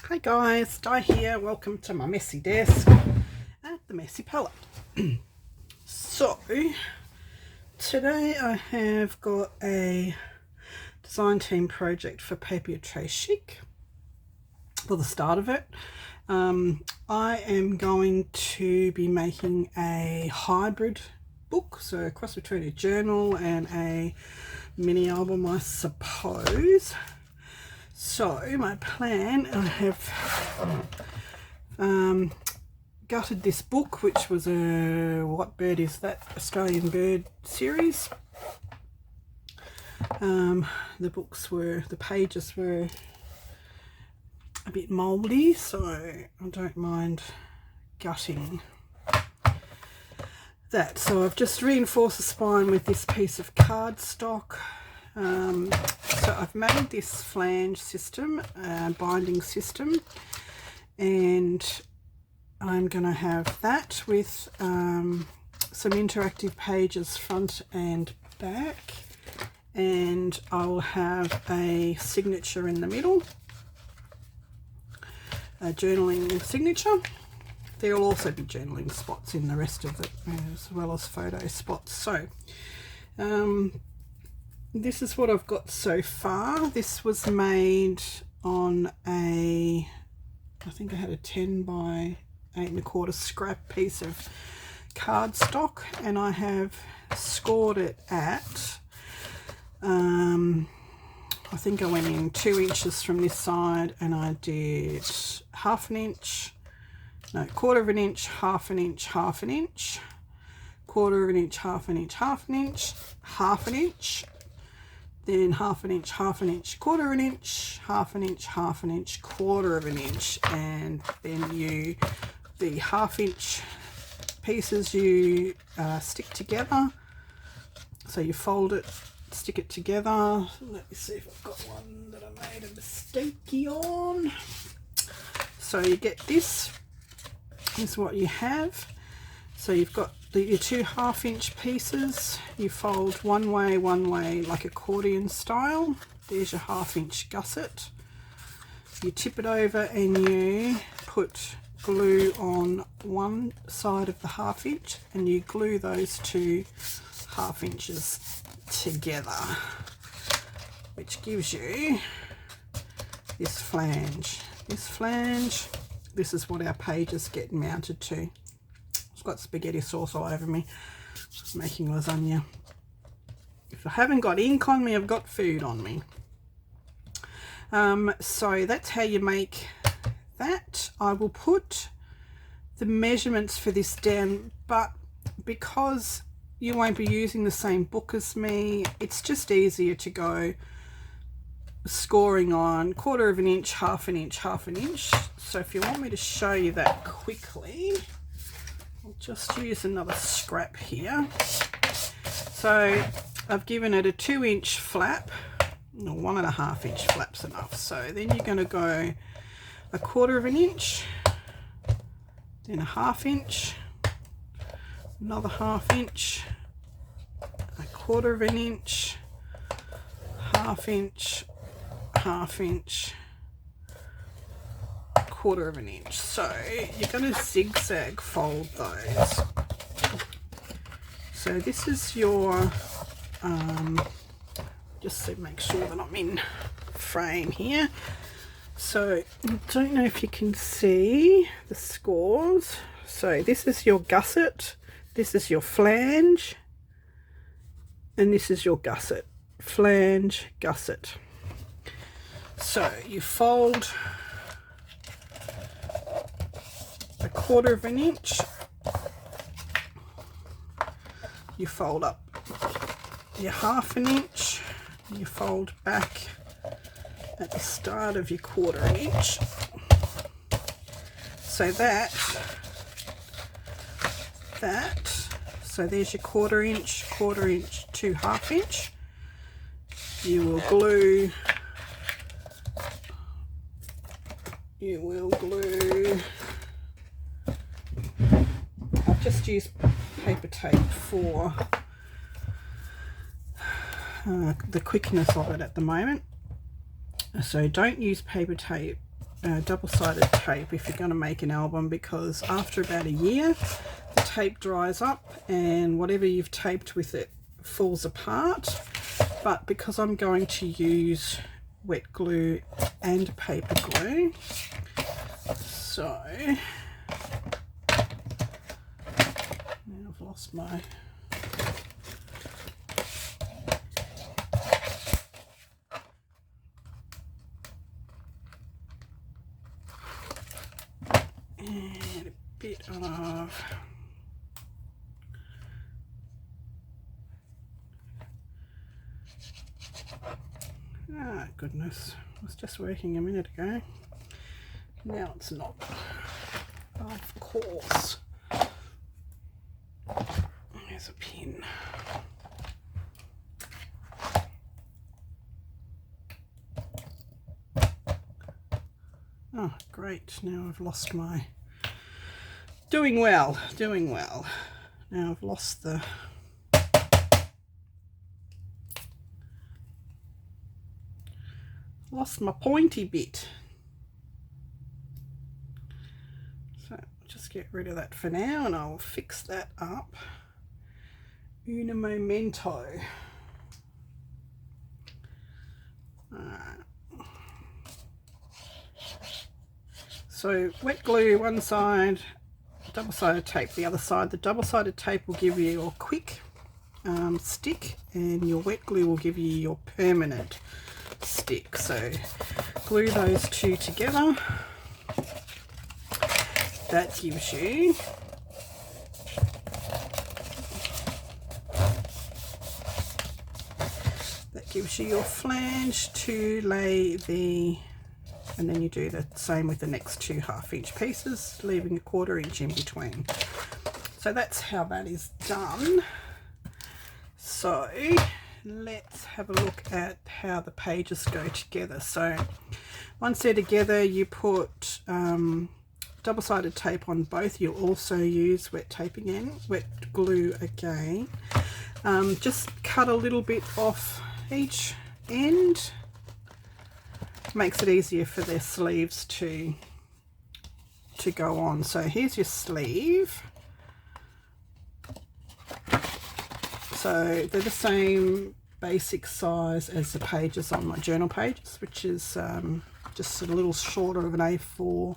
Hi guys, Di here. Welcome to my messy desk at the Messy Palette. So today I have got a design team project for PapierTresChic for the start of it. I am going to be making a hybrid book, so a cross between a journal and a mini album, I suppose. So my plan, I have gutted this book, which was a What Bird Is That? Australian Bird series. The pages were a bit mouldy, so I don't mind gutting that. So I've just reinforced the spine with this piece of cardstock. So I've made this flange system, binding system, and I'm going to have that with some interactive pages front and back, and I'll have a signature in the middle, a journaling signature. There will also be journaling spots in the rest of it, as well as photo spots. So this is what I've got so far. This was made on I think I had a 10 by 8 1/4 scrap piece of cardstock, and I have scored it at, I think I went in 2 inches from this side, and I did half an inch, no, 1/4 inch, half an inch, half an inch, 1/4 inch, half an inch, half an inch, half an inch, then half an inch, half an inch, 1/4 inch, half an inch, half an inch, 1/4 inch, and then the half inch pieces you stick together. So you fold it, stick it together. Let me see if I've got one that I made a mistake on. So you get this is what you have. So you've got your 2 half-inch pieces. You fold one way, like accordion style. There's your half-inch gusset. You tip it over and you put glue on one side of the half-inch, and you glue those 2 half-inches together, which gives you this flange. This is what our pages get mounted to. Got spaghetti sauce all over me. Making lasagna. If I haven't got ink on me, I've got food on me. So that's how you make that. I will put the measurements for this down, but because you won't be using the same book as me, it's just easier to go scoring on 1/4 inch, half an inch, half an inch. So if you want me to show you that quickly, I'll just use another scrap here. So I've given it a 2 inch flap, no, 1.5 inch flap's enough. So then you're going to go 1/4 inch, then a half inch, another half inch, 1/4 inch, half inch, half inch, 1/4 inch. So you're going to zigzag fold those. So this is your just to make sure that I'm in frame here. So I don't know if you can see the scores. So this is your gusset, this is your flange, and this is your gusset. Flange, gusset. So you fold 1/4 inch, you fold up your half an inch, you fold back at the start of your 1/4 inch. So so there's your 1/4 inch, 2 half inch. You will glue I've just used paper tape for the quickness of it at the moment. So don't use paper tape double-sided tape if you're going to make an album, because after about a year the tape dries up and whatever you've taped with it falls apart. But because I'm going to use wet glue and paper glue, so now I've lost my and a bit of goodness, it was just working a minute ago. Now it's not. Of course. There's a pin. Oh, great. Now I've lost my... Doing well. Now I've lost the... Lost my pointy bit. So I'll just get rid of that for now and I'll fix that up. Un momento. So wet glue one side, double-sided tape the other side. The double-sided tape will give you your quick stick and your wet glue will give you your permanent stick. So glue those two together. That gives you your flange to lay the, and then you do the same with the next two 1/2 inch pieces, leaving a 1/4 inch in between. So that's how that is done. So let's have a look at how the pages go together. So once they're together, you put double-sided tape on both. You'll also use wet glue again. Just cut a little bit off each end. Makes it easier for their sleeves to go on. So here's your sleeve. So they're the same basic size as the pages on my journal pages, which is just a little shorter of an A4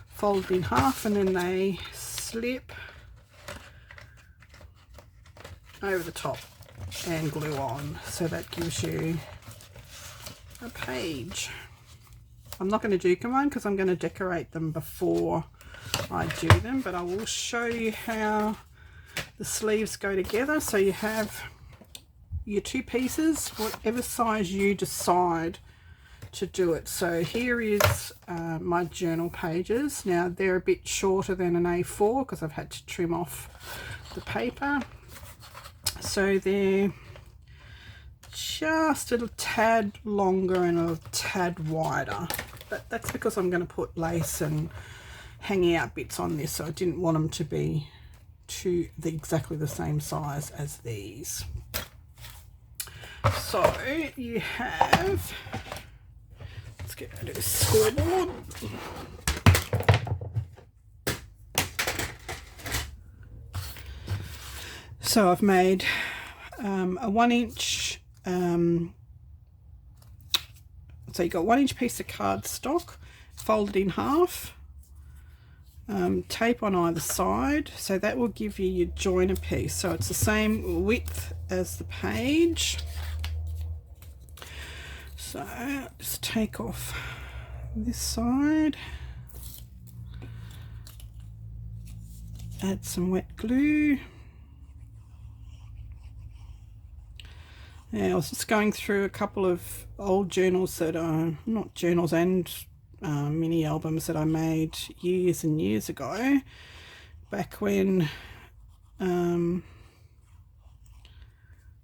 folded in half, and then they slip over the top and glue on. So that gives you a page. I'm not going to do one because I'm going to decorate them before I do them, but I will show you how the sleeves go together. So you have your two pieces, whatever size you decide to do it. So here is my journal pages. Now they're a bit shorter than an A4 because I've had to trim off the paper. So they're just a tad longer and a tad wider, but that's because I'm going to put lace and hanging out bits on this, so I didn't want them to be exactly the same size as these. So you have, let's get rid of this scoreboard. So I've made a 1 inch, so you got 1 inch piece of cardstock folded in half, tape on either side, so that will give you your joiner piece. So it's the same width as the page. So just take off this side, add some wet glue. Yeah, I was just going through a couple of old journals that are not journals and mini albums that I made years and years ago, back when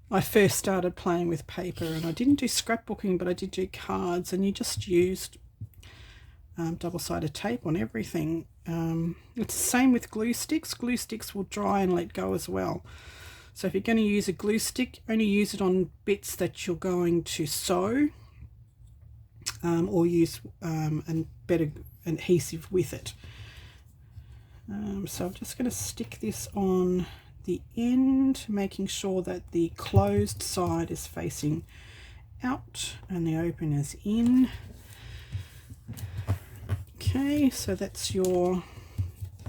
I first started playing with paper. And I didn't do scrapbooking, but I did do cards, and you just used double-sided tape on everything. It's the same with glue sticks. Glue sticks will dry and let go as well. So if you're going to use a glue stick, only use it on bits that you're going to sew. or use a better adhesive with it. So I'm just going to stick this on the end, making sure that the closed side is facing out and the open is in. Okay, so that's your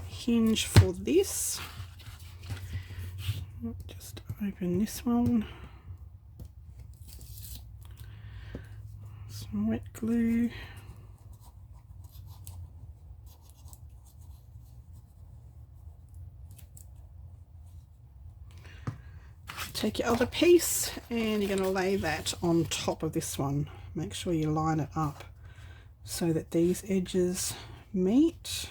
hinge for this. Just open this one. Some wet glue. Take your other piece and you're going to lay that on top of this one. Make sure you line it up so that these edges meet.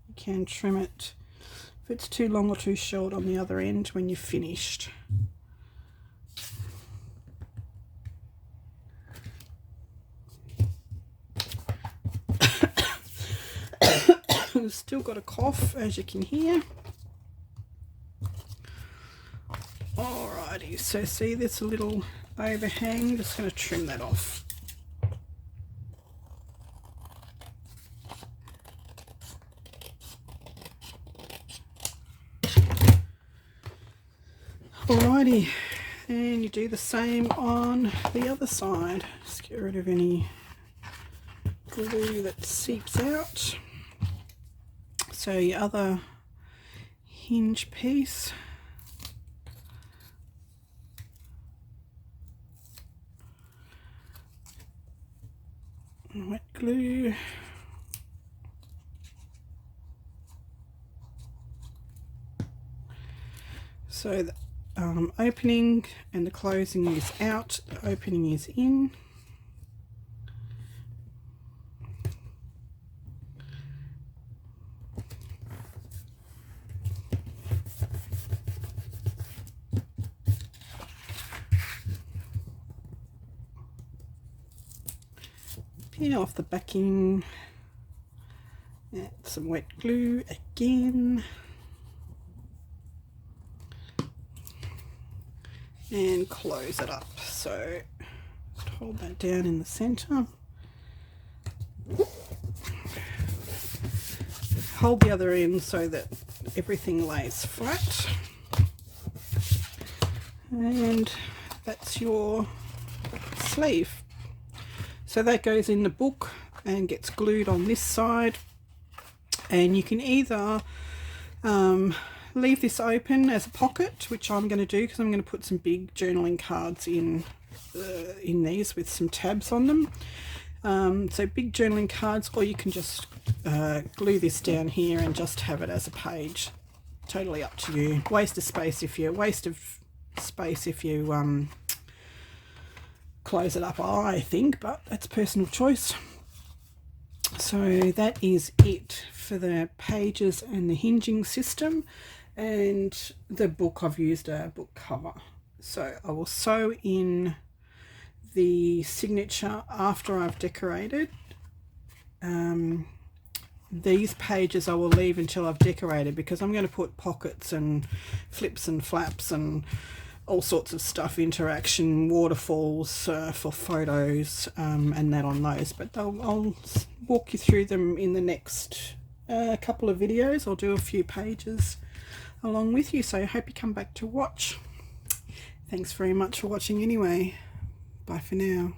You can trim it if it's too long or too short on the other end when you're finished. I've still got a cough, as you can hear. Alrighty, so see there's a little overhang, just going to trim that off. Alrighty, and you do the same on the other side. Just get rid of any glue that seeps out. So your other hinge piece. Wet glue. So the opening and the closing is out, the opening is in. Peel off the backing, add some wet glue again, and close it up. So just hold that down in the center. Hold the other end so that everything lays flat. And that's your sleeve. So that goes in the book and gets glued on this side, and you can either leave this open as a pocket, which I'm going to do because I'm going to put some big journaling cards in these with some tabs on them. So big journaling cards, or you can just glue this down here and just have it as a page. Totally up to you. Waste of space if you close it up, I think, but that's personal choice. So that is it for the pages and the hinging system, and the book. I've used a book cover, so I will sew in the signature after I've decorated. These pages I will leave until I've decorated, because I'm going to put pockets and flips and flaps and all sorts of stuff, interaction, waterfalls for photos, and that on those. But I'll walk you through them in the next couple of videos. I'll do a few pages along with you, so I hope you come back to watch. Thanks very much for watching anyway. Bye for now.